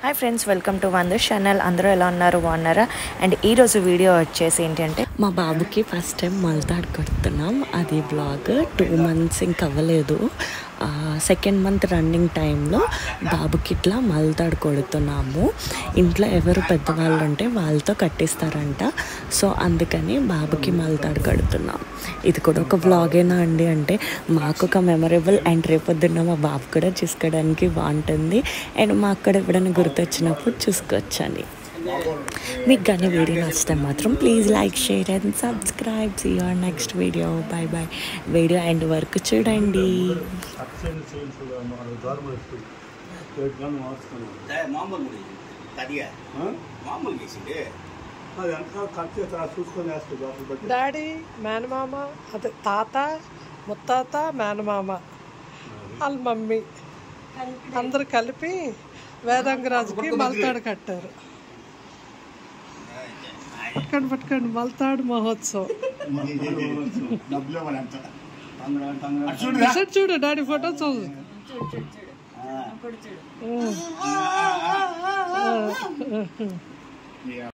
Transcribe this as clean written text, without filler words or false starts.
Hi friends, welcome to Wonders channel. అందరూ ఎలా ఉన్నారు, బాగున్నారా? అండ్ ఈరోజు వీడియో వచ్చేసి ఏంటంటే మా బాబుకి ఫస్ట్ టైం మొలతాడు కడుతున్నాం. అది బ్లాగ్ 2 months ఇంక అవ్వలేదు. సెకండ్ మంత్ రన్నింగ్ టైంలో బాబుకి ఇట్లా మొలతాడు కొడుతున్నాము. ఇంట్లో ఎవరు పెద్దవాళ్ళు ఉంటే వాళ్ళతో కట్టిస్తారంట. సో అందుకని బాబుకి మొలతాడు కడుతున్నాం. ఇది కూడా ఒక బ్లాగేనా అండి అంటే మాకు ఒక మెమరబుల్ అండ్ రేపొద్దున్న మా బాబు కూడా చూసుకోవడానికి బాగుంటుంది. అండ్ మాకు కూడా ఎప్పుడైనా గుర్తొచ్చినప్పుడు చూసుకోవచ్చని. మీకు కానీ వీడియో నచ్చితే మాత్రం please like, share and subscribe. See you on next video. Bye bye. Video end వరకు చూడండి. డాడీ, మేనమామ, అదే తాత, ముత్తాత, మేనమామ, వాళ్ళ మమ్మీ అందరు కలిపి వేదంగరాజుకి మలతాడు కట్టారు. పట్టుకోండి మలతాడు మహోత్సవం. చూడు డాడీ ఫోటో చూడు.